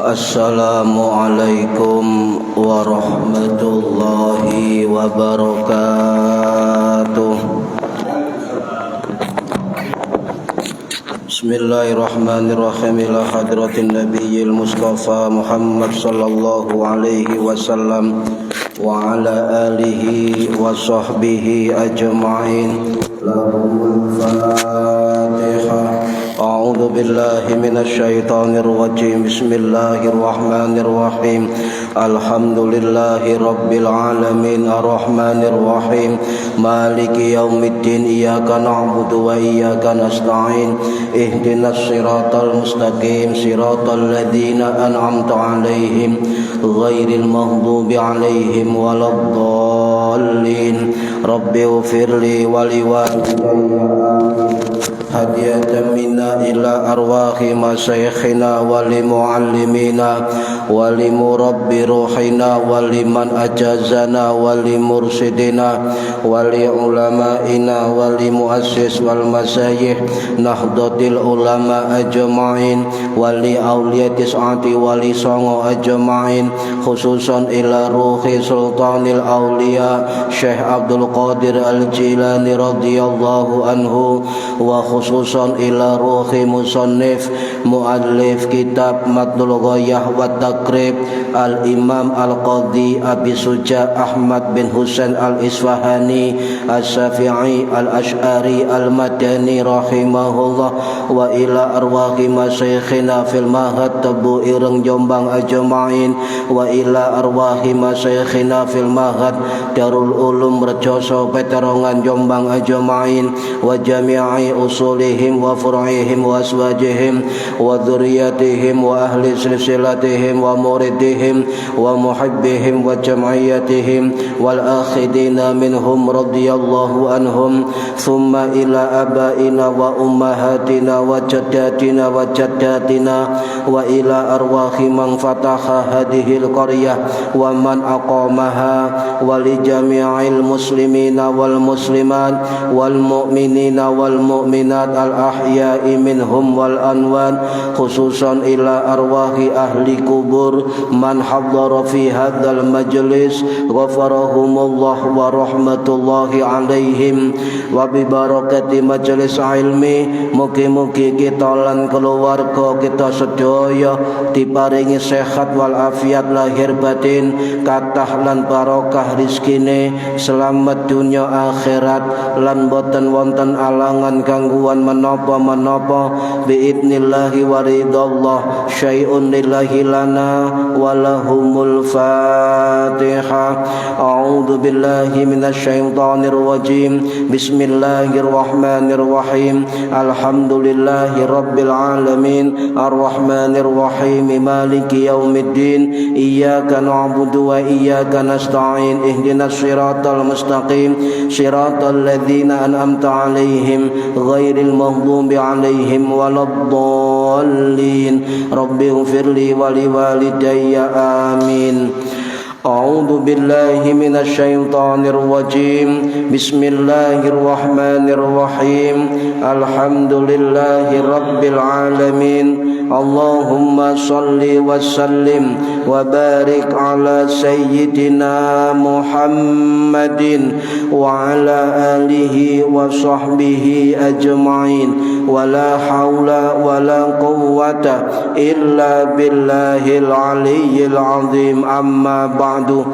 Assalamualaikum warahmatullahi wabarakatuh. Bismillahirrahmanirrahim. Ila hadratin nabiyil mustafa Muhammad sallallahu alaihi wasallam wa ala alihi wa sahbihi ajma'in. Lahumul Fatihah. A'udzu billahi minasyaitonir rajim. Bismillahirrahmanirrahim. Alhamdulillahi rabbil alamin arrahmanir rahim maliki yaumiddin iyyaka na'budu wa iyyaka nasta'in ihdinas siratal mustaqim siratal ladzina an'amta 'alaihim ghairil maghdubi 'alaihim waladdallin. Rabbighfirli wa liwalidayya hadiyatan minna ila arwahi masyayikhina wa limuallimina wa limurabbi ruhina wa liman ajazana wa limursidina wa liulamaina wa limuassis wal masyayikh nahdlatul ulama ajma'in wa li awliyati sa'ati wa li songo ajma'in khususan ila ruhi sultanil awliya Syekh Abdul Qadir Al-Jilani radhiyallahu anhu wa khususan ila ruhi musannif muallif kitab Matnul Ghayah wa Takrib Al-Imam Al-Qadhi Abi Suja Ahmad bin Husain Al-Isfahani As-Syafi'i Al-Ash'ari Al-Madani rahimahullah wa ila arwahi masyayikhina fil mahad Tebu Ireng Jombang ajma'in wa ila arwahi masyayikhina fil mahad Darul Ulum Rejoso Peterongan Jombang ajma'in wa jami'i usulihim wa furu'ihim wa aswajihim wa dzurriyyatihim wa ahli silsilatihim wa muridihim wa muhibbihim wa jam'iyyatihim wal akhidina minhum radhiyallahu anhum thumma ila abaina wa ummahatina wa jaddatina wa jaddatina wa ila arwahi man fataha hadhil qaryah wa man aqamaha wa li jami'il muslimina wal muslimat wal mu'minina wal mu'minat al ahya'i minhum wal anwan khususan ila arwahi ahli kubur man hadhara fi hadzal majlis ghafarahumullah wa rahmatullahi alaihim wa bi barakati majlis ilmi mugi-mugi kita lan keluarga kita sedaya diparingi sehat wal afiat lahir batin kathah lan barokah rizkine selamat dunya akhirat lan boten wonten alangan gangguan menapa-menapa biidnillahi wa ridallah syai'un lillahi lana walahumul Fatihah. A'udzu billahi minasyaitonir rajim. Bismillahirrahmanirrahim. Alhamdulillahi rabbil alamin arrahmanir rahim maliki yaumiddin iyyaka na'budu wa iyyaka nasta'in ihdinas siratal mustaqim siratal ladzina an'amta 'alaihim ghairil maghdubi 'alaihim waladdallin. Rabbighfirli wa liwalidayya amin. A'udzu billahi minasyaitonir rajim. Bismillahirrahmanirrahim. Alhamdulillahi rabbil alamin. Allahumma salli wa sallim wa barik ala sayyidina Muhammadin wa ala alihi wa sahbihi ajma'in. Wala haula wala quwwata illa billahil aliyyil azim. Amma ba'du.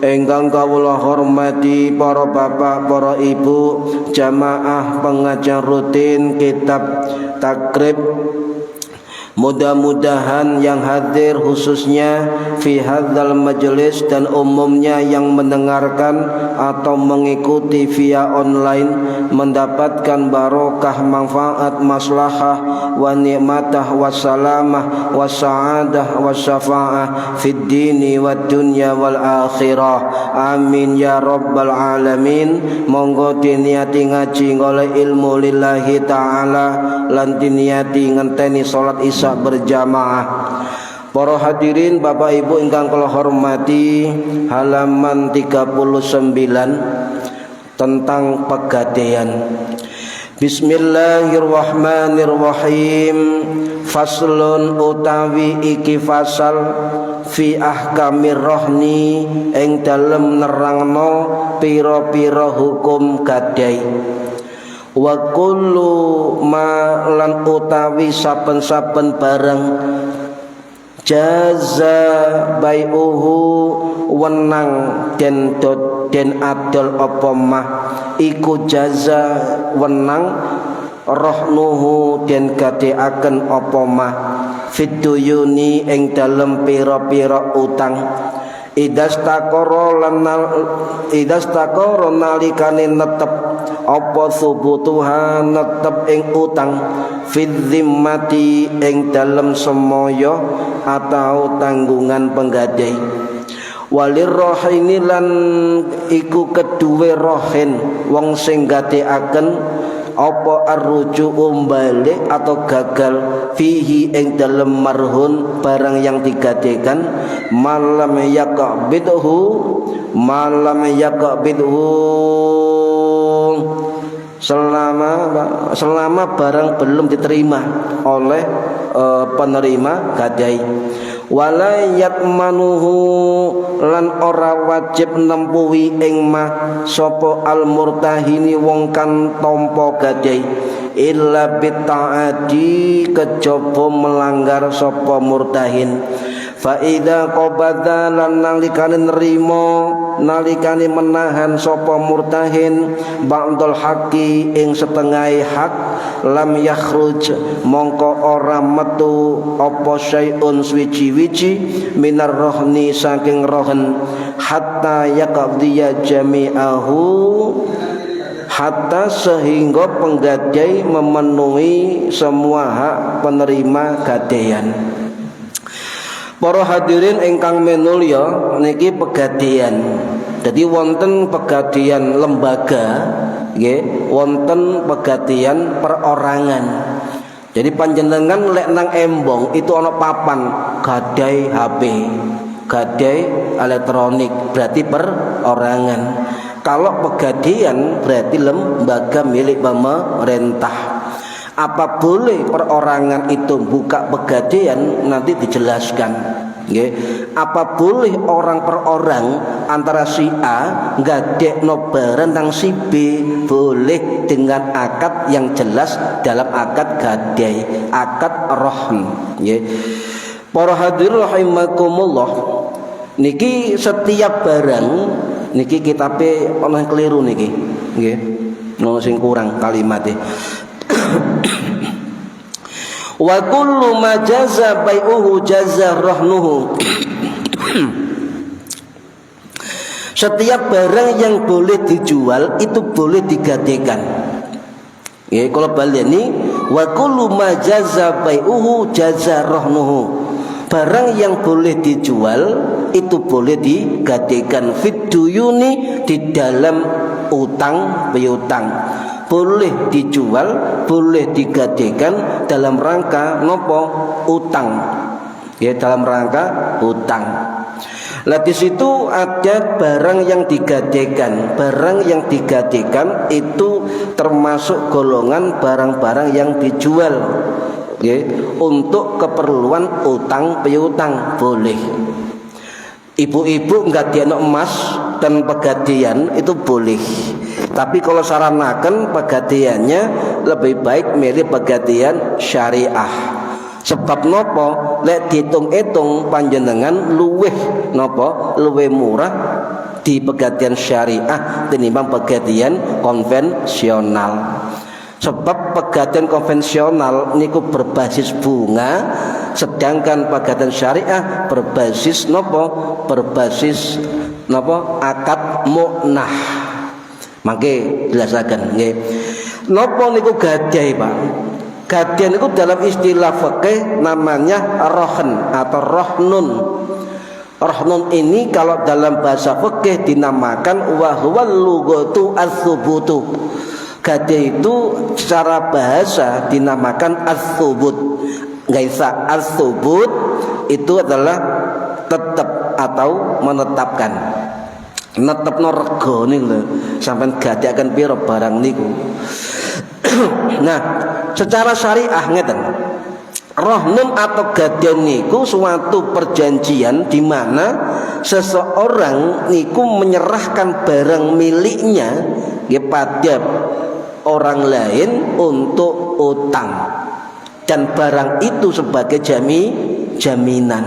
Engkang kawula hormati para bapak, para ibu, jamaah pengajar rutin kitab takrib Mudah-mudahan yang hadir khususnya fi hadzal majlis dan umumnya yang mendengarkan atau mengikuti via online mendapatkan barokah, manfaat, maslahah wa nikmatah wa salamah wa sa'adah wa syafa'ah fid dini wad dunya wal akhirah. Amin ya rabbal alamin. Monggo diniati ngaji oleh ilmu lillahi ta'ala lan diniati ngenteni salat isya berjamaah. Para hadirin Bapak Ibu ingkang kula hormati, halaman 39 tentang pegadaian. Bismillahirrahmanirrahim. Faslun utawi iki fasal fi ahkamir rohni ing dalem nerangno pira-pira hukum gadai. Wa kullu ma lan utawi saben-saben barang jaza bai'uhu wenang den adol apa mah iku jaza wenang rohnuhu den gadeaken apa mah fiduyuni ing dalem pira-pira utang. Idastakoro nalikane netep apa subutuhan netep ing utang fidzimmati ing dalem semoyo atau tanggungan penggadai. Walir rohini lan iku keduwe rohin wong sing gadeaken apa arruju balik atau gagal fihi ing dalem marhun barang yang digadekan malam yakbidhu selama barang belum diterima oleh penerima gadai. Wala yatmanuhu lan ora wajib nempuhi ing mah sapa al murtahini wong kan tampa gadai illa bitaati kejaba melanggar sapa murtahin. Fa idza qabada lan nalikane nerima nalikane menahan sapa murtahin ba'dul haqqi ing setengah hak lam yakhruj mongko ora metu apa syai'un suci-wici minar rohni saking rohen hatta yaqdiya jami'ahu hatta sehingga penggadai memenuhi semua hak penerima gadaian. Para hadirin ingkang minulya niki pegadaian. Jadi wonten pegadaian lembaga, nggih, wonten pegadaian perorangan. Jadi panjenengan lek nang embong itu ana papan gadai HP, gadai elektronik berarti perorangan. Kalau pegadaian berarti lembaga milik pemerintah. Apa boleh perorangan itu buka pegadaian nanti dijelaskan. Okay. Apa boleh orang per orang antara si A ngadekno barang nang si B boleh dengan akad yang jelas dalam akad gadai, akad rohn. Okay. Para hadirin rahimakumullah, niki setiap barang niki kitabe ana keliru niki, nggih. Ono sing kurang kalimatnya. Wa kullu ma jaza bai'uhu jaza rahnuhu. Setiap barang yang boleh dijual itu boleh digadaikan. Ya, kalau baleni wa kullu ma jaza bai'uhu jaza rahnuhu. Barang yang boleh dijual itu boleh digadaikan fid duyuni di dalam utang piutang. Boleh dijual, boleh digadaikan dalam rangka nopo utang, ya dalam rangka utang. Lah di situ ada barang yang digadaikan. Barang yang digadaikan itu termasuk golongan barang-barang yang dijual, ya, untuk keperluan utang piutang boleh. Ibu-ibu nggadekno emas dan pegadaian itu boleh. Tapi kalau saranaken pegadaiannya lebih baik milih pegadaian syariah. Sebab nopo lek dihitung-hitung panjenengan luweh nopo luweh murah di pegadaian syariah tinimbang pegadaian konvensional. Sebab pegadaian konvensional niku berbasis bunga, sedangkan pegadaian syariah berbasis nopo? Berbasis nopo? Akad mu'nah. Mangke jelasaken nggih. Nopo niku gadai, Pak? Gadai niku dalam istilah fikih namanya rohn atau rohnun. Rohnun ini kalau dalam bahasa fikih dinamakan wa huwal lughatu ats-tsubutu. Gadai itu secara bahasa dinamakan ats-tsubut. Gaisa ats-tsubut itu adalah tetap atau menetapkan. Netepno rego niku lho. Sampeyan gadekaken pira barang niku. Nah, secara syariah ngeten. Rohnun atau gadai niku suatu perjanjian di mana seseorang niku menyerahkan barang miliknya kepada orang lain untuk utang, dan barang itu sebagai jaminan.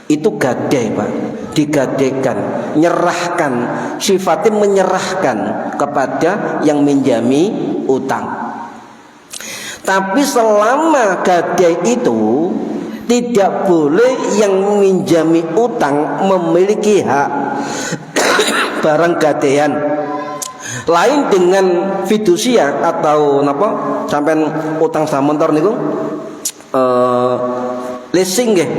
Itu gadai, Pak. Digadaikan, nyerahkan, sifatnya menyerahkan kepada yang minjami utang. Tapi selama gadai itu tidak boleh yang minjami utang memiliki hak barang gadaian. Lain dengan fidusia atau napa? Sampean utang samontor niku leasing nggih.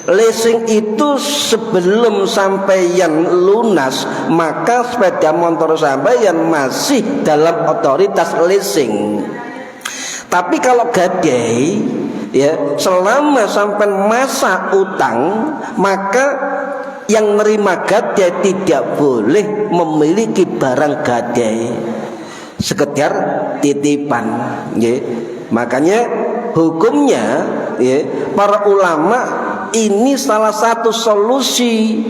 Leasing itu sebelum sampeyan lunas, maka sepeda motor sampeyan masih dalam otoritas leasing. Tapi kalau gadai, ya, selama sampai masa utang, maka yang nerima gadai tidak boleh memiliki barang gadai, sekedar titipan, ya. Makanya hukumnya, ya, para ulama ini salah satu solusi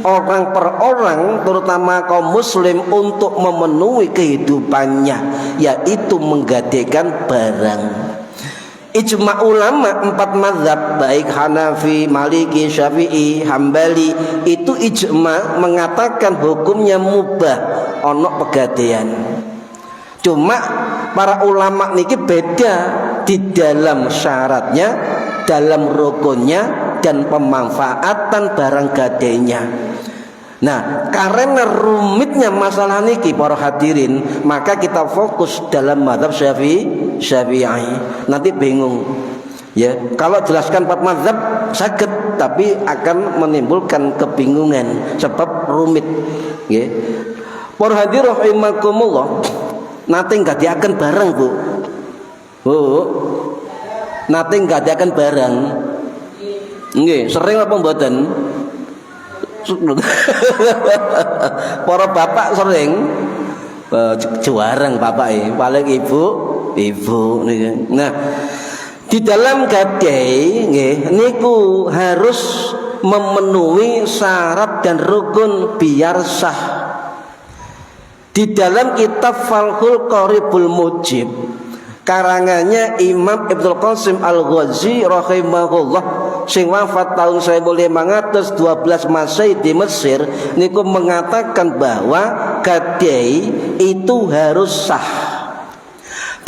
orang per orang, terutama kaum muslim, untuk memenuhi kehidupannya, yaitu menggadaikan barang. Ijma ulama 4 mazhab, baik Hanafi, Maliki, Syafi'i, Hambali, itu ijma mengatakan hukumnya mubah ono pegadaian. Cuma para ulama niki beda di dalam syaratnya, dalam rukunnya, dan pemanfaatan barang gadainya. Nah, karena rumitnya masalah niki para hadirin, maka kita fokus dalam mazhab Syafi'i. Nanti bingung. Ya, kalau jelaskan 4 mazhab sakit, tapi akan menimbulkan kebingungan sebab rumit. Ya. Para hadirin rahimakumullah, nanti nggadaken barang, Bu. Bu. Nanti nggadaken barang. Nggih, sering apa mboten? Para bapak sering, juareng bapak paling ibu nih. Nah, di dalam gadai nggih niku harus memenuhi syarat dan rukun biar sah. Di dalam kitab Fathul Qoribul Mujib, karangannya Imam Ibnu Qasim Al-Ghazi rahimahullah, sing wafat tahun 1512 Masehi di Mesir, niku mengatakan bahwa gadai itu harus sah.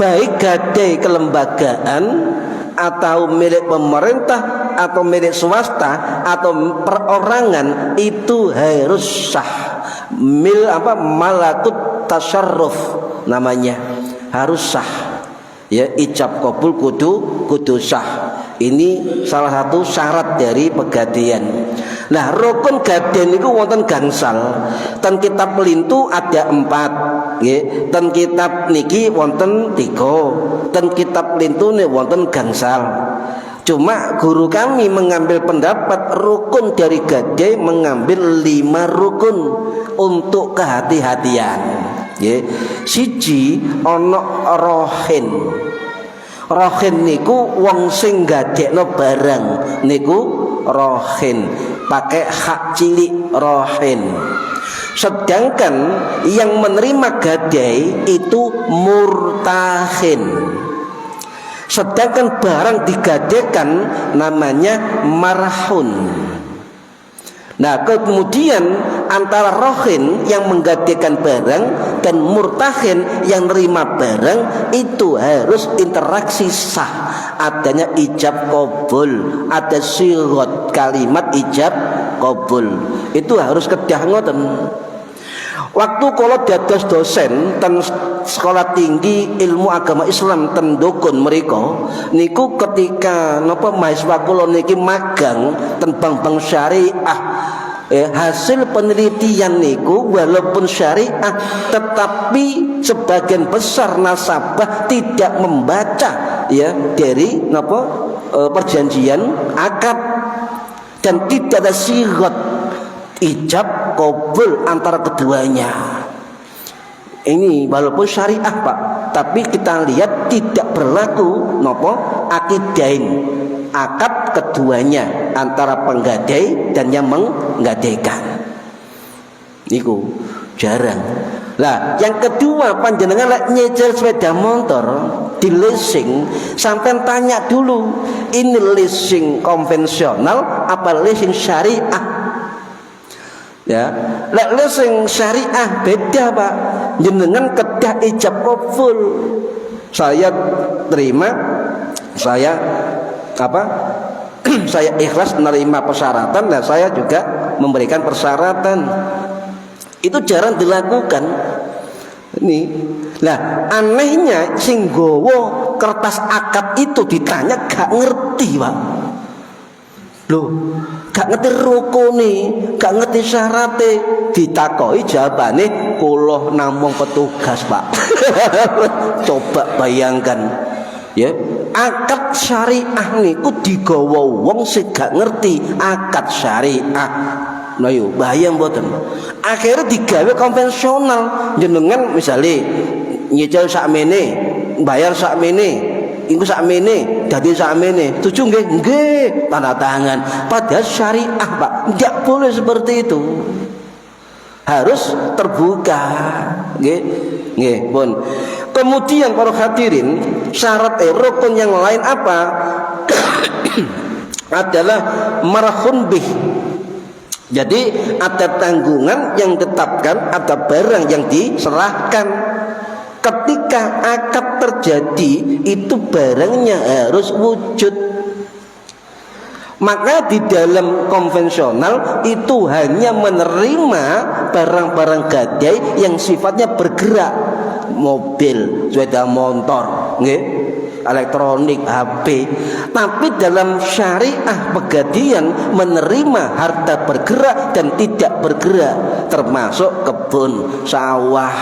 Baik gadai kelembagaan atau milik pemerintah atau milik swasta atau perorangan, itu harus sah. Malakut tasyarruf namanya, harus sah. Ya, ijab kabul kudu sah. Ini salah satu syarat dari pegadaian. Nah, rukun gadai niku wonten gangsal. Ten kitab pelintu ada 4, nggih. Ten kitab niki wonten 3. Ten kitab pelintu nih wonten gangsal. Cuma guru kami mengambil pendapat rukun dari gadai mengambil 5 rukun untuk kehati-hatian. Nggih. Siji ana rohin. Rohin niku wong sing gadekno barang niku rohin, pakai hak cilik rohin. Sedangkan yang menerima gadai itu murtahin. Sedangkan barang digadaikan namanya marhun. Nah, kemudian antara rohin yang menggadaikan barang dan murtahin yang nerima barang itu harus interaksi sah, adanya ijab qabul, ada sirat kalimat ijab qabul. Itu harus kedah ngoten. Waktu kalau dados dosen ten sekolah tinggi ilmu agama Islam ten dukun mereka niku ketika napa mahasiswa kula niki magang ten bank-bank syariah, hasil penelitian niku walaupun syariah tetapi sebagian besar nasabah tidak membaca dari napa perjanjian akad dan tidak ada sirat ijab qabul antara keduanya. Ini walaupun syariah Pak, tapi kita lihat tidak berlaku nopo akidain akad keduanya antara penggadai dan yang menggadaikan. Niku jarang. Lah, yang kedua panjenengan lek nyicil sepeda motor di leasing, sampai tanya dulu, ini leasing konvensional apa leasing syariah? Ya, lek leasing syariah beda Pak. Jenengan kedah ijab qabul. Saya terima, saya saya ikhlas menerima persyaratan dan saya juga memberikan persyaratan. Itu jarang dilakukan. Ini. Lah, anehnya sing gowo kertas akad itu ditanya gak ngerti, Pak. Loh, gak ngerti rukune, gak ngerti syaratnya, ditakoi jawabane kula namung petugas, Pak. Coba bayangkan, ya, akad syariah niku digawa wong sing gak ngerti akad syariah. Nah yo bahaya mboten. Akhirnya digawe konvensional, jenengan misalnya nyicil sakmene, bayar sakmene, iku sakmene, dadi sakmene. Setuju nggih? Nggih, tanda tangan. Padahal syariah, Pak, enggak boleh seperti itu. Harus terbuka. Nggih. Nggih, pun. Kemudian para hadirin, syarat rukun yang lain apa? Adalah marhun bih. Jadi ada tanggungan yang ditetapkan, ada barang yang diserahkan. Ketika akad terjadi, itu barangnya harus wujud. Maka di dalam konvensional itu hanya menerima barang-barang gadai yang sifatnya bergerak, mobil, sepeda motor, elektronik, HP. Tapi dalam syariah pegadian menerima harta bergerak dan tidak bergerak, termasuk kebun, sawah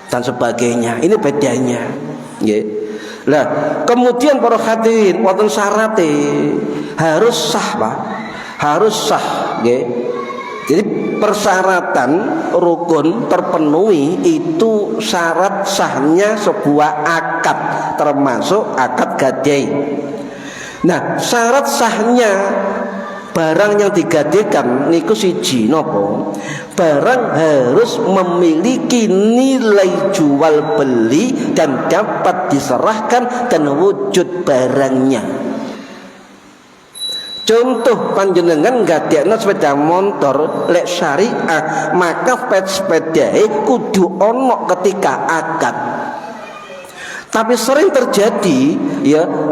dan sebagainya. Ini bedanya. Nah, kemudian para hadirin wonten syaratnya harus sah, Pak. Harus sah, Jadi persyaratan rukun terpenuhi itu syarat sahnya sebuah akad, termasuk akad gadai. Nah, syarat sahnya barang yang digadaikan niku siji nopo? Barang harus memiliki nilai jual beli dan dapat diserahkan dan wujud barangnya. Contoh panjenengan gadekno sepeda motor lek syariah, maka sepedae kudu ono ketika akad. Tapi sering terjadi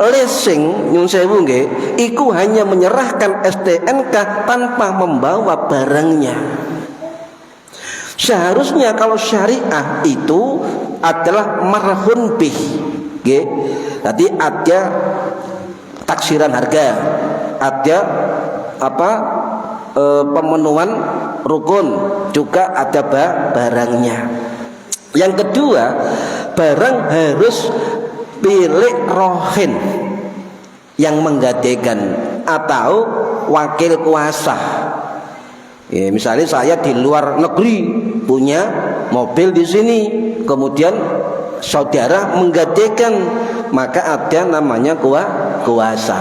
leasing nyun sewu nggih, iku hanya menyerahkan STNK tanpa membawa barangnya. Seharusnya kalau syariah itu adalah marhun bih, nggih. Tadi ada taksiran harga, ada pemenuhan rukun, juga ada barangnya. Yang kedua, barang harus milik rohin yang menggadaikan atau wakil kuasa. Misalnya saya di luar negeri punya mobil di sini, kemudian saudara menggadaikan, maka ada namanya kuasa.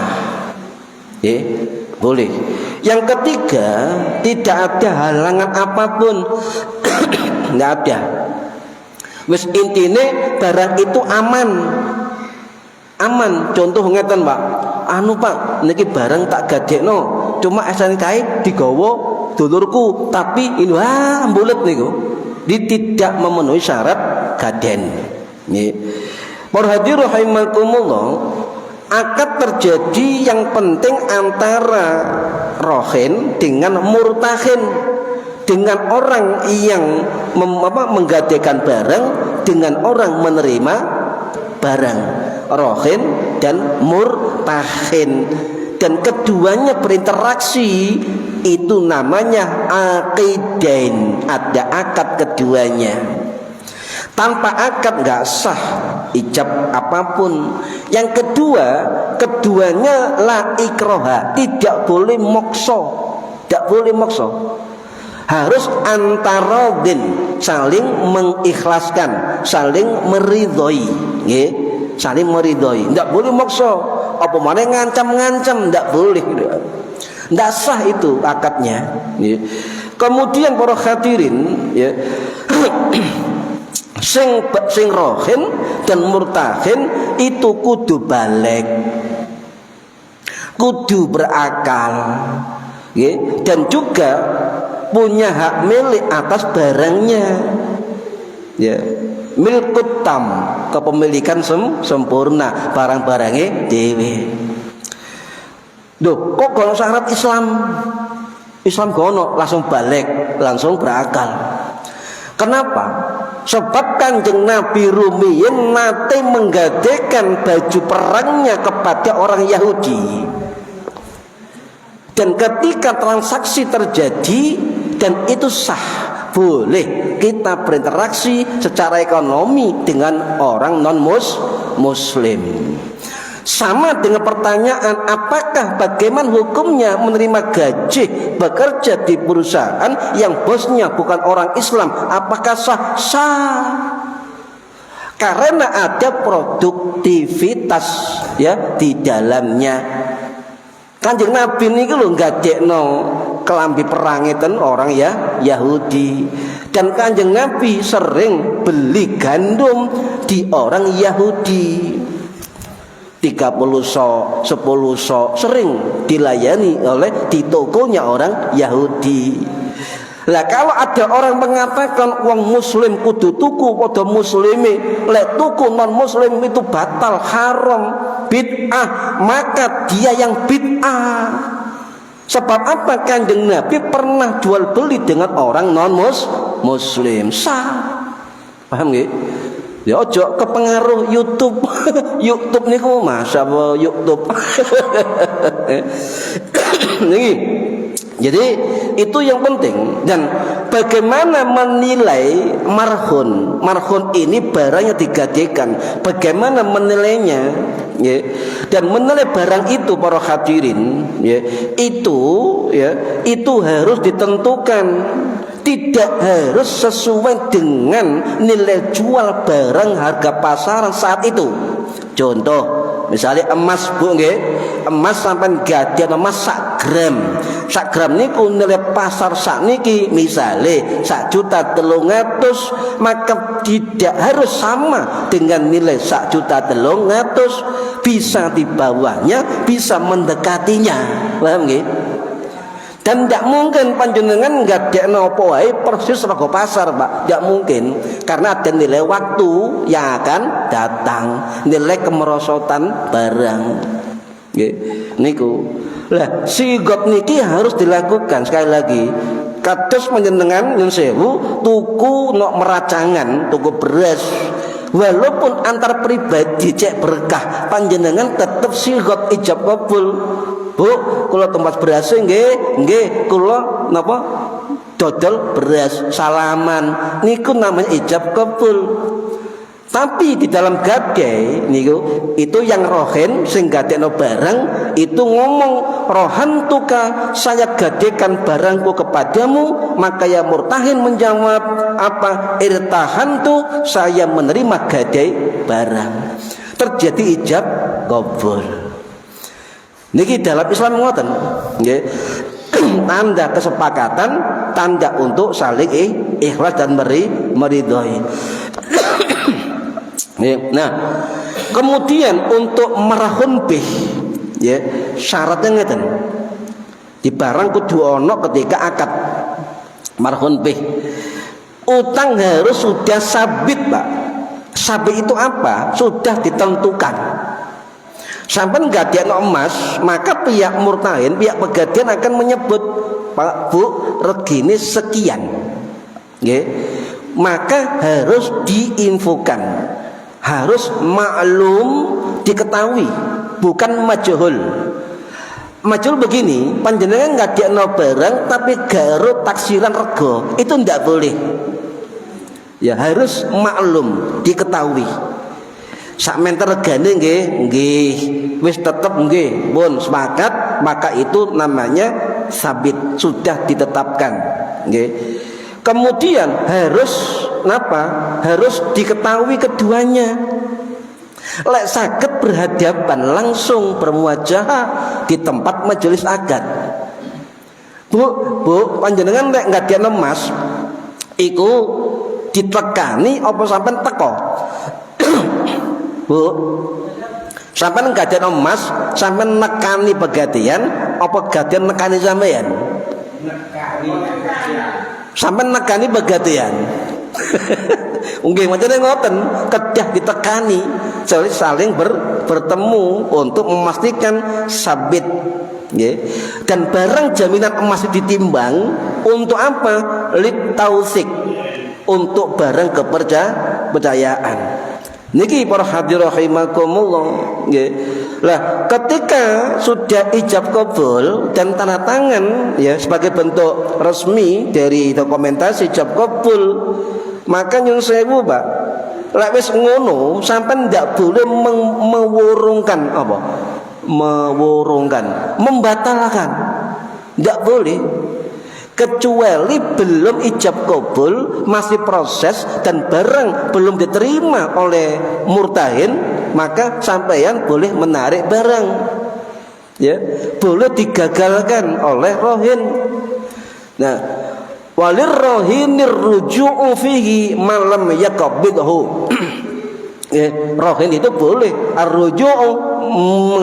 Boleh. Yang ketiga, tidak ada halangan apapun. Tidak ada. Wis intine barang itu aman. Aman. Contoh ngeten, Pak. Pak, niki barang tak gadekno, cuma SNK digawa dulurku, tapi ini bulet niku. Tidak memenuhi syarat gaden. Nggih. Para hadirin rahimakumullah, akad terjadi yang penting antara rohin dengan murtahin, dengan orang yang menggadaikan barang dengan orang menerima barang, rohin dan murtahin, dan keduanya berinteraksi, itu namanya aqidain, ada akad keduanya. Tanpa akad nggak sah ijab apapun. Yang kedua, keduanya la ikroha, tidak boleh mokso, tidak boleh mokso. Harus antarodin, saling mengikhlaskan, saling meridhoi, saling meridhoi. Tidak boleh mokso. Apa mana ngancam-ngancam, tidak boleh. Tidak sah itu akadnya. Kemudian para hadirin, sing rohin dan murtahin itu kudu balik, kudu berakal, dan juga punya hak milik atas barangnya, milkut tam, kepemilikan sempurna barang-barangnya dewe. Duh, kok kalau syarat Islam gono langsung balik, langsung berakal. Kenapa? Sebab Kanjeng Nabi rumiyin nate menggadaikan baju perangnya kepada orang Yahudi, dan ketika transaksi terjadi dan itu sah, boleh kita berinteraksi secara ekonomi dengan orang non muslim. Sama dengan pertanyaan apakah bagaimana hukumnya menerima gaji bekerja di perusahaan yang bosnya bukan orang Islam, apakah sah? Sah, karena ada produktivitas di dalamnya. Kanjeng Nabi niku lho nggadekno kelambi perang itu orang Yahudi, dan Kanjeng Nabi sering beli gandum di orang Yahudi. 30 sok, 10 sok, sering dilayani oleh di tokonya orang Yahudi. Lah kalau ada orang mengatakan wong muslim kudu tuku pada muslimi, lek tuku non muslim itu batal, haram, bid'ah, maka dia yang bid'ah. Sebab apa? Kanjeng Nabi pernah jual beli dengan orang non muslim, sah. Paham nggih? Ya ojo kepengaruh YouTube. YouTube niku masyaallah YouTube. Nih. Jadi itu yang penting. Dan bagaimana menilai marhun? Marhun ini barangnya digadaikan. Bagaimana menilainya? Ya. Dan menilai barang itu para hadirin, itu harus ditentukan. Tidak harus sesuai dengan nilai jual barang harga pasaran saat itu. Contoh, misalnya emas bu, emas sampai gadian emas sak gram niku nilai pasar sak niki misalnya 1.300.000, maka tidak harus sama dengan nilai 1.300.000, bisa di bawahnya, bisa mendekatinya. Paham nggih? Dan tidak mungkin panjenengan nggak ada nopo persis rego pasar, Pak. Tidak mungkin, karena ada nilai waktu yang akan datang, nilai kemerosotan barang. Niku lah sigot niki harus dilakukan. Sekali lagi, kados panjenengan nyun sewu tuku nok meracangan, tuku beras, walaupun antar pribadi cek berkah, panjenengan tetap sigot ijab kabul. Bu, kula tempat beras nggih, kula napa dodol beras, salaman niku namanya ijab kabul. Tapi di dalam gadai niku itu yang rohen sing gadekno barang itu ngomong rohan tuka, saya gadaikan barangku kepadamu, maka ya murtahin menjawab apa? Irtahantu, saya menerima gadai barang. Terjadi ijab kabul. Niki dalam Islam ngoten, nggih. Tanda kesepakatan, tanda untuk saling ikhlas dan meridhoi. Nah, kemudian untuk marhun bih, syaratnya ngeten. Di barang kudu ono ketika akad. Marhun pih. Utang harus sudah sabit, Pak. Sabit itu apa? Sudah ditentukan. Sampai nggak ada emas, maka pihak murtahin, pihak pegadian akan menyebut, Pak Bu, regine sekian. Nggih. Maka harus diinfokan, harus maklum, diketahui, bukan majhul. Majhul begini, panjenengan nggak ada barang tapi garut taksiran rego, itu tidak boleh. Ya harus maklum, diketahui. Sak menter regane nggih, wis tetep nggih, pun sepakat, maka itu namanya sabit, sudah ditetapkan, nggih. Kemudian harus napa? Harus diketahui keduanya. Lek saged berhadapan langsung bermuajah di tempat majelis akad. Bu, panjenengan lek nggak ada emas, iku ditekani apa sampean teko? Bu, sampean nggak ada emas, sampean nekani pegadian, apa pegadian nekani sampean? Sampean nekani pegadian. Nggih, macane ngoten, kedah ditekani, saling bertemu untuk memastikan sabit. Nggih. Dan barang jaminan emas ditimbang untuk apa? Lit tausik, untuk barang kepercayaan. Niki para hadirin rahimakumullah, nggih. Lah, ketika sudah ijab kabul dan tanda tangan ya sebagai bentuk resmi dari dokumentasi ijab kabul, maka nyun sewu, Pak. Lek wis ngono, sampean ndak boleh mewurungkan apa? Mewurungkan, membatalkan. Ndak boleh. Kecuali belum ijab kabul, masih proses dan barang belum diterima oleh murtahin, maka sampeyan boleh menarik barang, ya, boleh digagalkan oleh rohin. Nah, walir rohinir ruju'u fihi malam yaqbidhu. Ya, rohin itu boleh ar-ruju'u,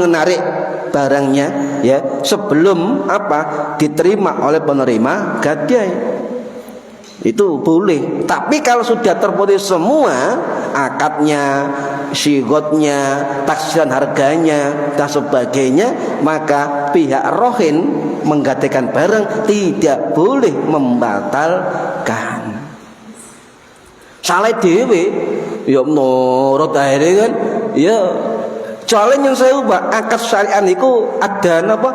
menarik barangnya, ya, sebelum apa diterima oleh penerima gadai, itu boleh. Tapi kalau sudah terputus semua akadnya, sigotnya, taksiran harganya dan sebagainya, maka pihak rohin menggadaikan barang tidak boleh membatalkan. Salah dewe, ya menurut akhirnya kan, ya. Soalnya yang saya ubah akad syariat itu ada apa?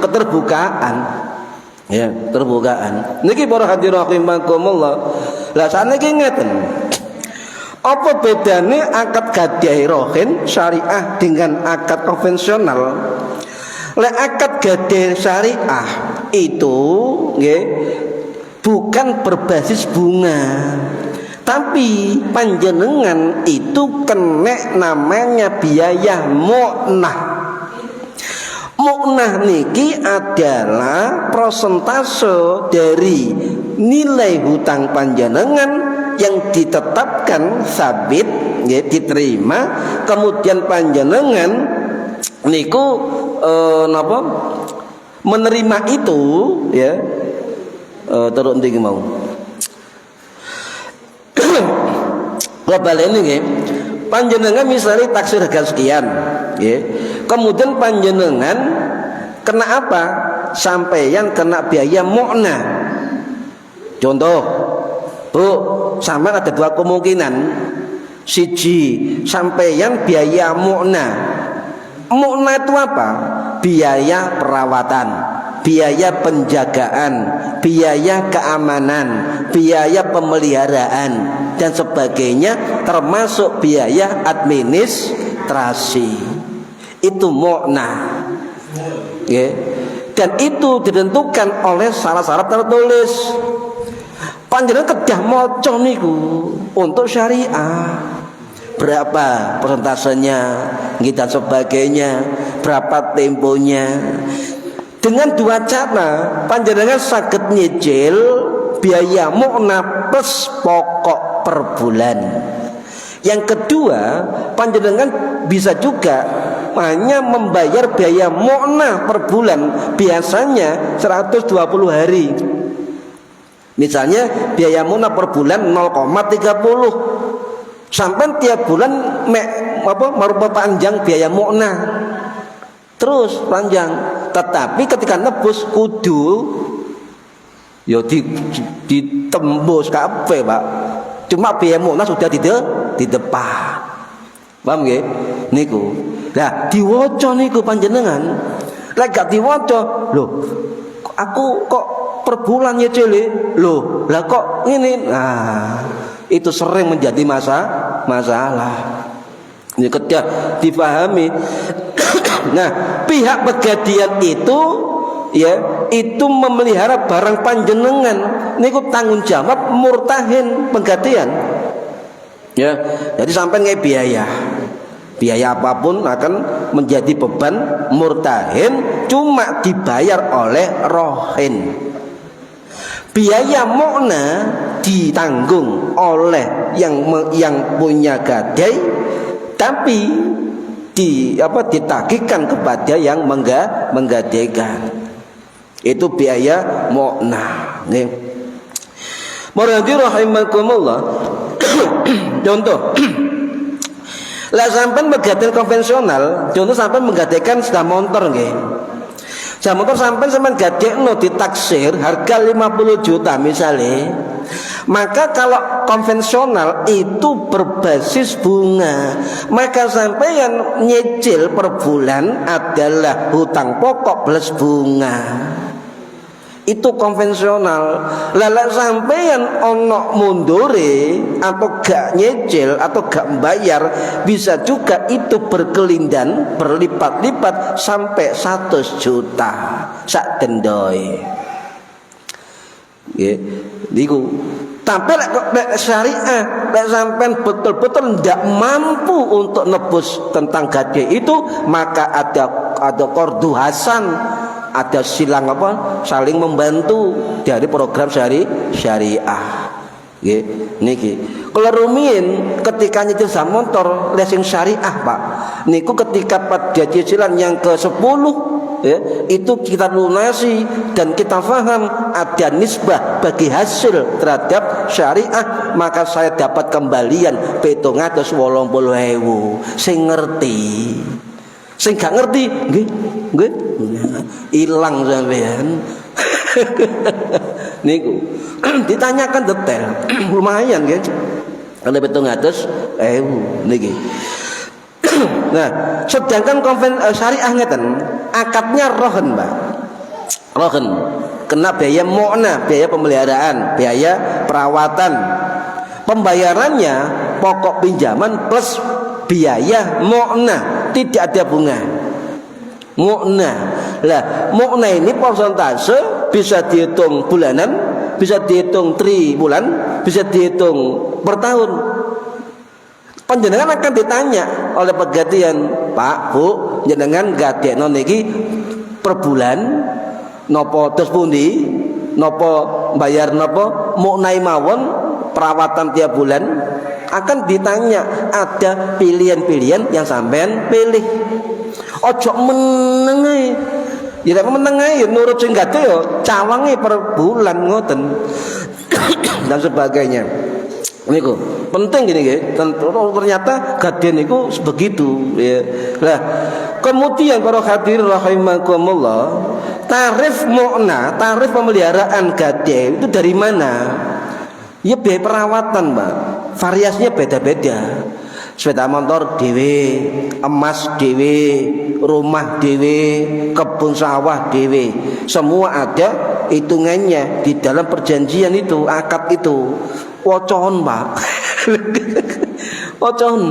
Keterbukaan, ya, terbukaan. Niki para hadirin rahimakumullah. Lah saniki ngeten. Apa bedanya akad gadai rohin syariah dengan akad konvensional? Lek akad gadai syariah itu, nggih, bukan berbasis bunga. Tapi panjenengan itu kena namanya biaya mu'nah. Mu'nah niki adalah persentase dari nilai hutang panjenengan yang ditetapkan sabit, ya, diterima. Kemudian panjenengan niku napa menerima itu, ya, terus ndiki mau. Balen nggih, panjenengan misalnya taksir harga sekian, nggih. Kemudian panjenengan kena apa? Sampeyan kena biaya mu'nah. Contoh, Bu, sampeyan ada dua kemungkinan. Siji, sampeyan biaya mu'nah. Mu'nah itu apa? Biaya perawatan, biaya penjagaan, biaya keamanan, biaya pemeliharaan dan sebagainya, termasuk biaya administrasi. Itu mu'nah, ya. Dan itu ditentukan oleh syarat-syarat tertulis. Panjenengan kedah maca niku untuk syariah, berapa persentasenya, dan sebagainya, berapa temponya. Dengan dua cara panjenengan saged nyicil biaya mu'nah plus pokok per bulan. Yang kedua, panjenengan bisa juga hanya membayar biaya mu'nah per bulan, biasanya 120 hari. Misalnya biaya mu'nah per bulan 0,30, sampai tiap bulan panjang biaya mu'nah terus panjang. Tetapi ketika nebus kudu ya ditembus kabeh, Pak. Cuma biaya mu'nah sudah di depan. Paham nggih? Niku. Lah diwaca niku panjenengan. Lek gak diwaca, lho aku kok per bulan nyicil, lho lah kok ngene. Nah, itu sering menjadi masalah. Ini ketika dipahami. Nah, pihak Pegadian itu ya, itu memelihara barang panjenengan niku tanggung jawab murtahin Pegadian. Ya, jadi sampai nggak biaya apapun akan menjadi beban murtahin, cuma dibayar oleh rohin. Biaya mu'na ditanggung oleh yang punya gadai, tapi ditagihkan kepada yang menggadaikan. Itu biaya mu'na. Nih, marhati rahimakumullah. Contoh, lah sampai menggadaikan konvensional, contoh sampai menggadaikan sepeda motor nggih. Sepeda motor sampai gadekno ditaksir harga 50 juta misalnya. Maka kalau konvensional itu berbasis bunga, maka sampeyan nyicil per bulan adalah hutang pokok plus bunga. Itu konvensional. Lala sampeyan ono mundure atau gak nyicil atau gak bayar, bisa juga itu berkelindan berlipat-lipat sampai 100 juta sak dendoi. Nggih, niku. Tapi lek syariah, lek sampean betul-betul tidak mampu untuk nebus tentang gadai itu, maka ada kordu hasan, ada silang saling membantu dari program syariah. Nggih, niki. Kalau rumiyin ketika nyicil motor leasing syariah, Pak, niku ketika pada cicilan yang ke-10 ya, itu kita lunasi dan kita faham ada nisbah bagi hasil terhadap syariah, maka saya dapat kembalian 780.000. Sing ngerti, sing gak ngerti nggih ilang sampean. Niku ditanyakan detail lumayan nggih, ada 700.000 niki. Nah, sedangkan syariah ngeten, akadnya rohen, Mbak. Rohen kena biaya mu'nah, biaya pemeliharaan, biaya perawatan. Pembayarannya pokok pinjaman plus biaya mu'nah, tidak ada bunga. Mu'nah. Lah, mu'nah ini persentase bisa dihitung bulanan, bisa dihitung tribulan, bisa dihitung per tahun. Panjenengan akan ditanya oleh Pegadian, Pak, Bu, jenengan gadekno niki per bulan napa terus pundi, napa bayar napa mu'nai mawon perawatan tiap bulan. Akan ditanya, ada pilihan-pilihan yang sampean pilih. Ojo menengai. Ya nek menengai ya nurut sing gade ya cawange per bulan ngoten. Dan sebagainya. Niku penting gini nggih. Ternyata gaden niku begitu ya. Lah kemudian para hadirin rahimakumullah, tarif mu'na, tarif pemeliharaan gade itu dari mana? Ya biaya perawatan, Mbak. Variasinya beda-beda. Sepeda motor dhewe, emas dhewe, rumah dhewe, kebun sawah dhewe, semua ada hitungannya di dalam perjanjian itu, akad itu. Wocohon, Pak. Wocohon.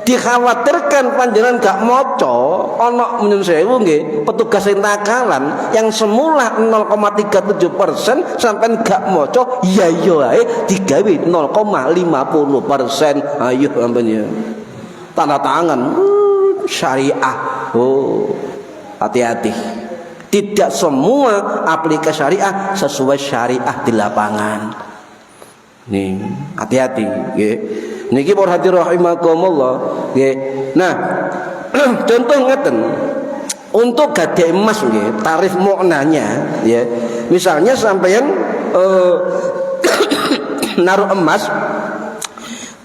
Dikhawatirkan panjenengan gak maca, ana nyun sewu nggih, petugas sing nakalan yang semula 0,37% sampai gak maca, iya ae digawe 0,50%. Ayo sampeyan ya. Tanda tangan syariah. Oh, hati-hati. Tidak semua aplikasi syariah sesuai syariah di lapangan. Nih, hati-hati nggih. Niki para hadirin rahimakumullah nggih. Nah, Contoh ngeten. Untuk gadai emas nggih, tarif mu'nanya ya. Misalnya sampeyan naruh emas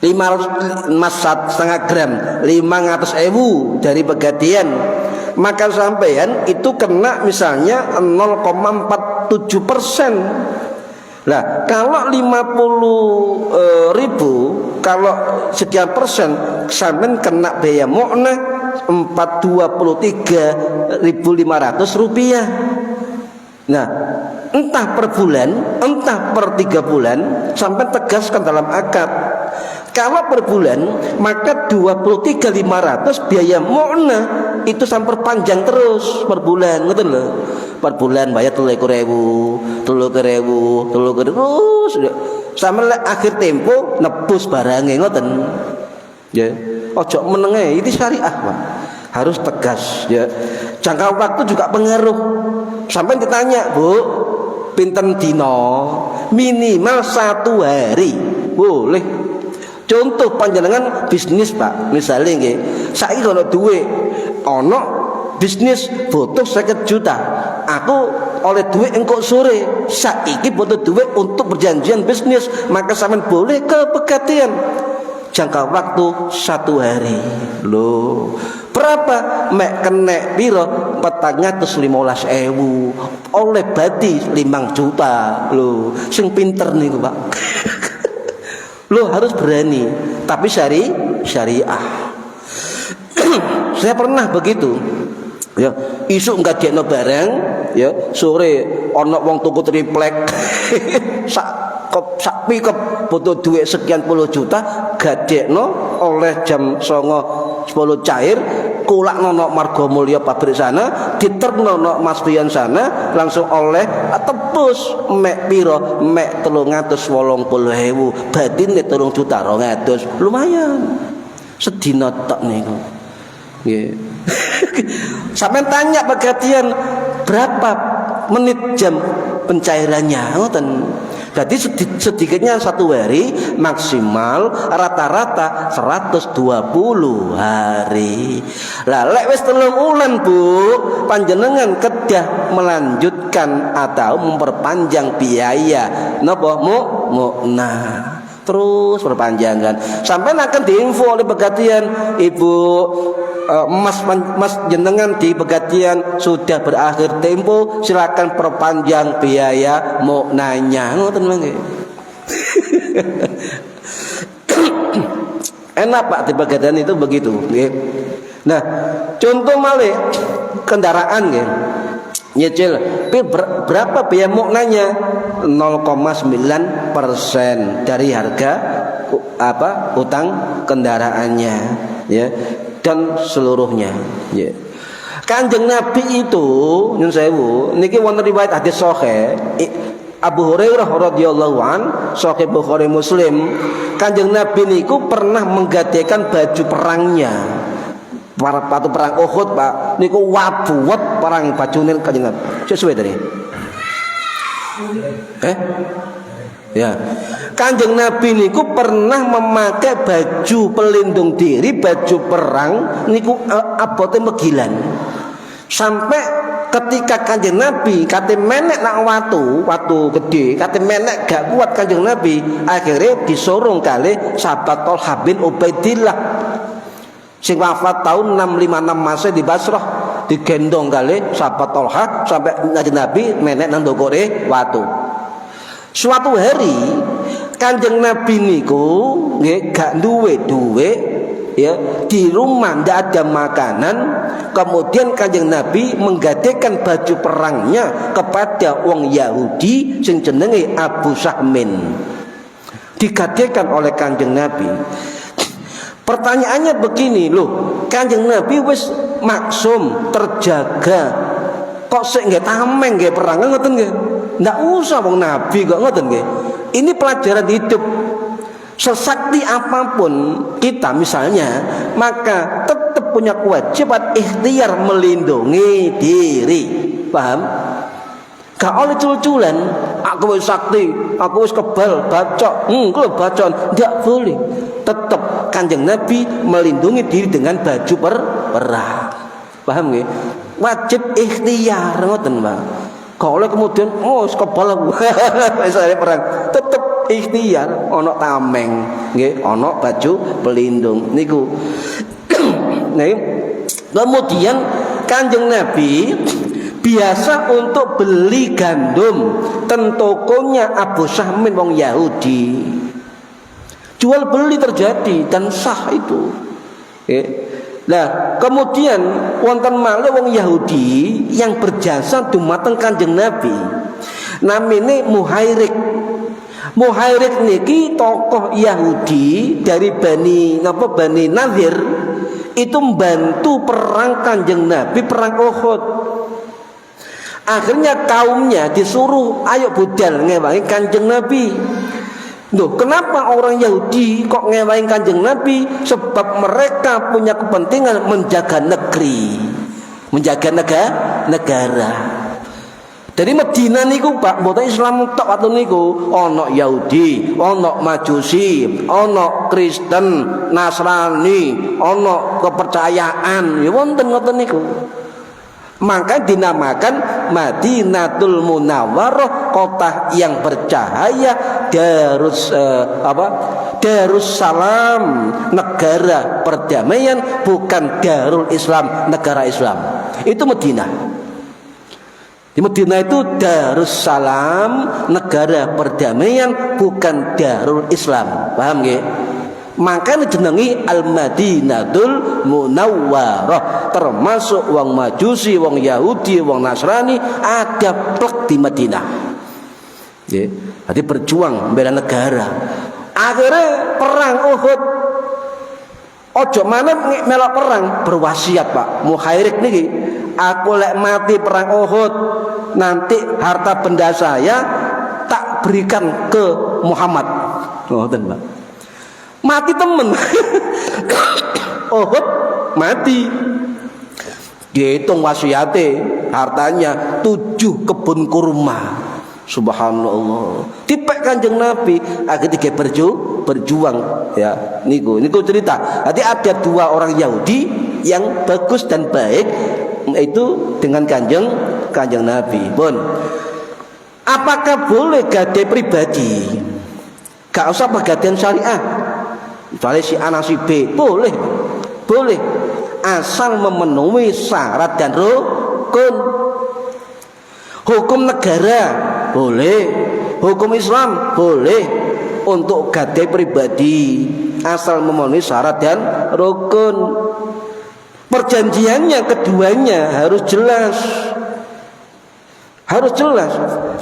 500 emas 1,5 gram 500.000 dari pegadian, maka sampeyan itu kena misalnya 0,47%. Nah, kalau 50.000 kalau sekian persen sampeyan kena biaya mu'nah 423.500 rupiah. Nah, entah per bulan, entah per 3 bulan, sampai tegaskan dalam akad. Kalau per bulan, maka 23.500 biaya mu'nah itu sampai panjang terus per bulan, betul loh. Per bulan bayar 3.000, 3.000, 3.000 terus sampai akhir tempo nebus barangnya, ngoten. Ya, ojo menengah, ini syariah, Pak. Harus tegas, ya. Jangka waktu juga pengaruh. Sampai ditanya, Bu, pinten dino? Minimal 1 hari. Boleh. Contoh panjenengan bisnis, Pak. Misalnya nggih, saiki kalau duit ono bisnis butuh 50 juta. Aku oleh duit engkau sore. Saiki butuh duit untuk perjanjian bisnis, maka sampean boleh ke pegadian. Jangka waktu 1 hari. Loh, berapa? Mek kena piro? 415.000. Oleh badi 5 juta. Loh, sing pinter niku, Pak. Loh, harus berani. Tapi syariah. Saya pernah begitu. Ya, isuk enggak diekno barang, ya, sore ana wong tuku triplek. sak pikep butuh duit sekian puluh juta, gadekno oleh jam 09.10 cair, kulakno nok Marga Mulya pabrik sana, diterno nok Mas Pian sana, langsung oleh tebus mek piro, mek 380.000, badine 3.200.000, lumayan. Sedina tok niku. Nggih. Sampai tanya pegadian berapa menit jam pencairannya, ngoten. Jadi sedikitnya 1 hari, maksimal rata-rata 120 hari. Lah lek wis 3 wulan, Bu, panjenengan kedah melanjutkan atau memperpanjang biaya napa mu'nah. Terus perpanjangan sampai akan diinfo oleh pegadian, Ibu, mas jenengan di pegadian sudah berakhir tempo, silakan perpanjang biaya mu'nahnya, ngoten mangke. Enak, Pak, di pegadian itu begitu nggih. Nah, contoh malih kendaraan nggih. Nyicil berapa biaya mu'nahnya? 0,9% dari harga utang kendaraannya, ya, dan seluruhnya, ya. Kanjeng Nabi itu nyun sewu niki wonten riwayat hadis sahih Abu Hurairah radhiyallahu an, sahih Bukhari Muslim. Kanjeng Nabi niku pernah menggadaikan baju perangnya. Waktu perang Uhud, Pak, niku wabuwet perang bajune Kanjeng Nabi. Sesuai tadi. Ya. Kanjeng Nabi niku pernah memakai baju pelindung diri, baju perang niku abote megilan. Sampai ketika Kanjeng Nabi kate menek nak watu gede, kate menek gak kuat Kanjeng Nabi, akhirnya disorong kali sahabat Thalhah bin Ubaidillah sing wafat tahun 656 Masehi di Basrah, digendong kali sahabat Thalhah sampai Kanjeng Nabi menek nang ndokore watu. Suatu hari Kanjeng Nabi niku nggih gak duwe duit, ya, di rumah ndak ada makanan. Kemudian Kanjeng Nabi menggadaikan baju perangnya kepada wong Yahudi sing jenenge Abu Sahmin. Digadaikan oleh Kanjeng Nabi. Pertanyaannya begini, loh, Kanjeng Nabi wis maksum terjaga, kok sik nggih tameng nggih perang, ngoten nggih? Ndak usah wong Nabi kok, ngoten nggih. Ini pelajaran hidup. Sesakti apapun kita misalnya, maka tetap punya kewajiban ikhtiar melindungi diri. Paham? Gak oleh cul-culan, aku wis sakti, aku wis kebal, bacok, kalau bacon, ndak boleh. Tetap Kanjeng Nabi melindungi diri dengan baju perang. Paham nggih? Wajib ikhtiar ngoten, Pak. Kok oleh kemudian kebal misalnya perang, tetep ikhtiar, ono tameng, nggih, ono baju pelindung niku. Nah, kemudian Kanjeng Nabi biasa untuk beli gandum ten tokonya Abu Syahmin wong Yahudi. Jual beli terjadi dan sah itu. Nah, kemudian wonten malih wong Yahudi yang berjasa dumateng Kanjeng Nabi. Namine Muhairik. Muhairik niki tokoh Yahudi dari Bani Nadir itu membantu perang Kanjeng Nabi, perang Uhud. Akhirnya kaumnya disuruh ayo budal ngewangi Kanjeng Nabi. Loh, kenapa orang Yahudi kok ngewain Kanjeng Nabi? Sebab mereka punya kepentingan menjaga negeri, menjaga negara. Dari Madinah niku Pak, mboten Islam tok atau niku, ana Yahudi, ana Majusi, ana Kristen, Nasrani, ana kepercayaan, ya wonten ngoten niku. Maka dinamakan Madinatul Munawwarah, kota yang bercahaya, Darussalam, negara perdamaian, bukan Darul Islam, negara Islam. Itu Madinah. Di Madinah itu Darussalam, negara perdamaian, bukan Darul Islam. Paham nggih? Maka dijenengi Al-Madinatul Munawwarah, termasuk wong Majusi, wong Yahudi, wong Nasrani ada plek di Madinah. Jadi berjuang membela negara. Akhirnya perang Uhud. Ojo mana melok perang, berwasiat Pak Muhairik niki, aku lek mati perang Uhud, nanti harta benda saya tak berikan ke Muhammad. Ngoten Pak. Mati temen. Uhud mati. Dihitung wasiate, hartanya 7 kebun kurma. Subhanallah. Tipek Kanjeng Nabi akhirnya berjuang ya. Niku cerita. Jadi ada 2 orang Yahudi yang bagus dan baik itu dengan Kanjeng Nabi. Pun. Apakah boleh gadai pribadi? Gak usah pegadaian syariah. Misalnya si A si B, boleh, asal memenuhi syarat dan rukun. Hukum negara boleh, hukum Islam boleh untuk gadai pribadi, asal memenuhi syarat dan rukun. Perjanjiannya keduanya harus jelas.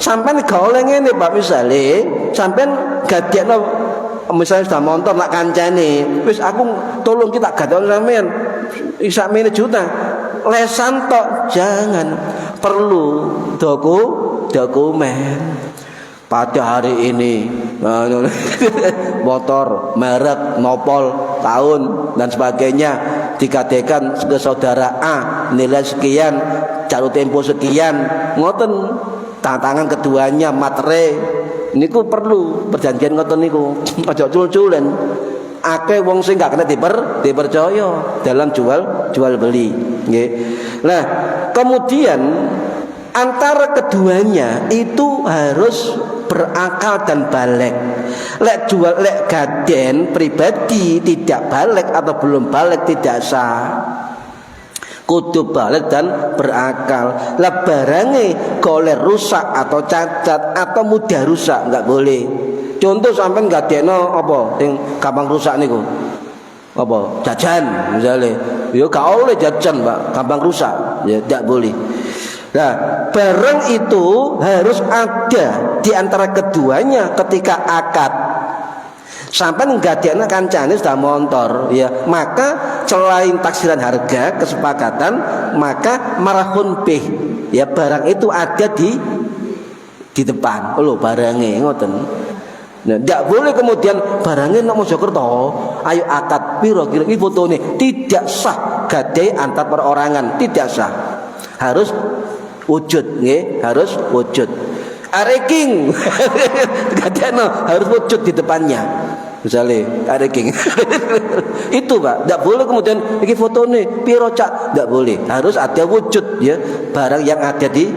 Sampai gak oleh ngene Pak, misale sampean gadekno misalnya sudah motor nak kancane, wis aku tolong kita gadekno sampean sak mene juta. Lesan tok jangan, perlu dokumen. Pada hari ini motor merek nopol tahun dan sebagainya dikatakan ke saudara A nilai sekian, jatuh tempo sekian, ngoten tangan keduanya materai niku perlu perjanjian ngoten niku. Aja cul-culen. Akeh wong sing gak kena dipercaya dalam jual beli nggih. Nah, kemudian antara keduanya itu harus berakal dan balik. Lek gaden pribadi tidak balik atau belum balik tidak sah. Kudu balik dan berakal. Lah barange golek rusak atau cacat atau mudah rusak enggak boleh. Contoh sampean gadekno apa sing gampang rusak niku? Apa? Jajan misalnya. Ya gak oleh jajan, Pak. Gampang rusak. Ya tidak boleh. Nah, barang itu harus ada di antara keduanya ketika akad. Sampai gadekna kancane sudah motor, ya, maka selain taksiran harga kesepakatan, maka marahun bih, ya, barang itu ada di depan. Oh, barangnya ngoten. Nah, tidak boleh kemudian barangnya nak Mojokerto, ayo akad piro kira iki fotone, tidak sah gadai antar perorangan, tidak sah. Harus wujud, nggih, harus wujud. Areking, gadekno harus wujud di depannya. Misalnya ada king itu Pak, tidak boleh kemudian ini foto nih piro cak, tidak boleh, harus ada wujud ya barang yang ada di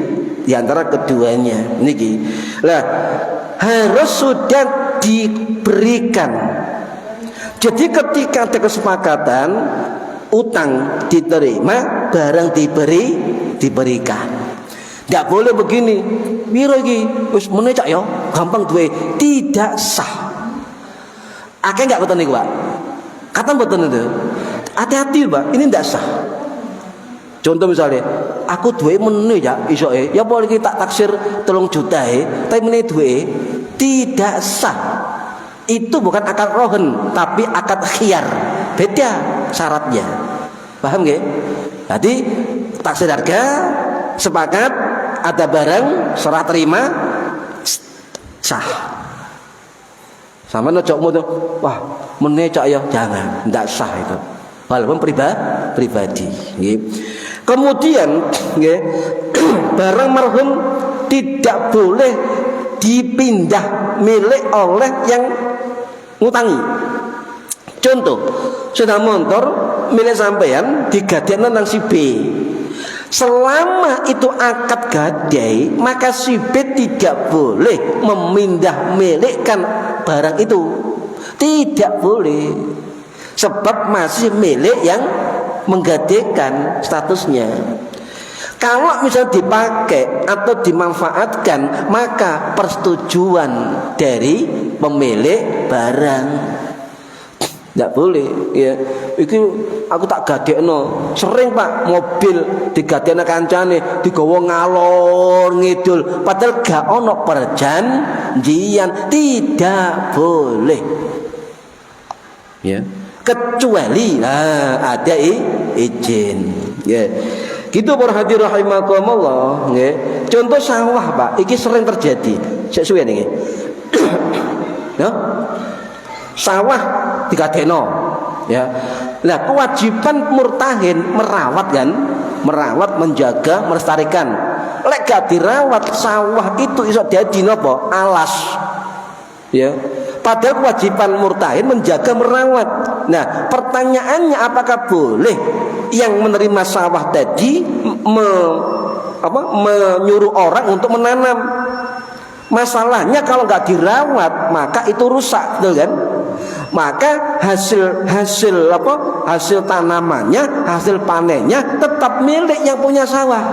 antara keduanya niki. Lah harus sudah diberikan. Jadi ketika ada kesepakatan utang diterima, barang diberikan. Tidak boleh begini, piro iki wis meneh cak ya, gampang duwe, tidak sah. Akeh enggak betul niku, Pak? Kata betul itu. Hati-hati, Pak. Ini enggak sah. Contoh misalnya, aku duwe meneh ya isoke, ya boleh kita taksir 3 juta tapi meneh duwe tidak sah. Itu bukan akad rohen, tapi akad khiyar. Beda syaratnya. Paham nggih? Jadi taksir harga, sepakat, ada barang, serah terima, sah. Sama nojok tuh, wah meneh cak ya, jangan, tidak sah itu, walaupun pribadi. Kemudian, barang marhum tidak boleh dipindah milik oleh yang ngutangi. Contoh, sepeda motor milik sampean digadekno nang si B. Selama itu akad gadai, maka si B tidak boleh memindah milikkan barang itu. Tidak boleh. Sebab masih milik yang menggadaikan statusnya. Kalau misalnya dipakai atau dimanfaatkan, maka persetujuan dari pemilik barang. Tidak boleh ya. Iki aku tak gadekno. Sering Pak mobil digadekno kancane digawa ngalor ngidul padahal gak ono perjanjian. Tidak boleh. Ya. Kecuali ada izin. Ya. Gitu para hadirin rahimakumullah, nggih. Contoh sawah, Pak. Iki sering terjadi. Sik suwe niki. Ya. Sawah digadekno ya. Lah kewajiban murtahin merawat kan, merawat, menjaga, melestarikan. Lek gak dirawat sawah itu iso dadi napa? Alas. Ya. Padahal kewajiban murtahin menjaga, merawat. Nah, pertanyaannya apakah boleh yang menerima sawah tadi menyuruh orang untuk menanam? Masalahnya kalau nggak dirawat maka itu rusak, betul kan? Maka hasil tanamannya, hasil panennya tetap milik yang punya sawah.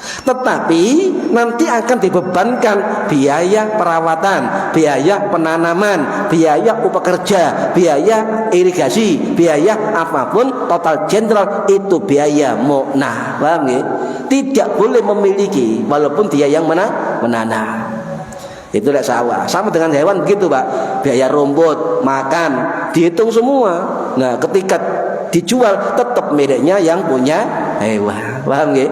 Tetapi nanti akan dibebankan biaya perawatan, biaya penanaman, biaya upakerja, biaya irigasi, biaya apapun, total general itu biaya mu'nah. Paham ya? Tidak boleh memiliki walaupun dia yang menanam. Itu lek sawah. Sama dengan hewan begitu, Pak. Biaya rumput, makan, dihitung semua. Nah, ketika dijual tetap miliknya yang punya hewan. Paham nggih?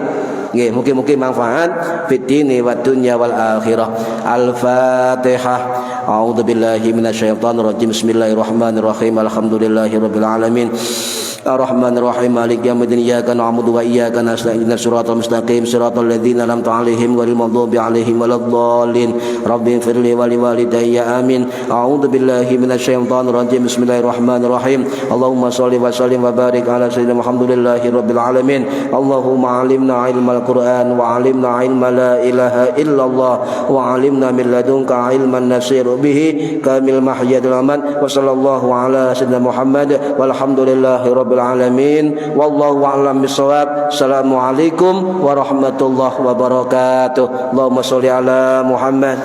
Nggih, mungkin manfaat fid dini wad dunya wal akhirah. Al-Fatihah. A'udzubillahi minasyaitonir rajim. Bismillahirrahmanirrahim. Alhamdulillahirabbil alamin. Ar-Rahman Ar-Rahim Malik Yaumiddin Iyyaka na'budu wa iyyaka nasta'in Ihdinas siratal mustaqim siratal ladzina an'amta 'alaihim ghairil maghdubi 'alaihim waladdallin Rabbighfirli wa liwalidayya amin. A'udzu billahi minasyaitonir rajim. Bismillahirrahmanirrahim. Allahumma shalli wa sallim wa barik ala sayyidina Muhammadillahir rabbil alamin. Allahumma 'allimna 'ilmal Qur'an wa 'allimna 'ilma la ilaha illallah wa 'allimna min ladunka 'ilman nasiru bihi kamil mahyadil aman. Wa sallallahu ala sayyidina Muhammad walhamdulillahi rabbil alamin. Wallahu a'lam bissawab. Assalamualaikum warahmatullahi wabarakatuh. Allahumma sholli ala Muhammad.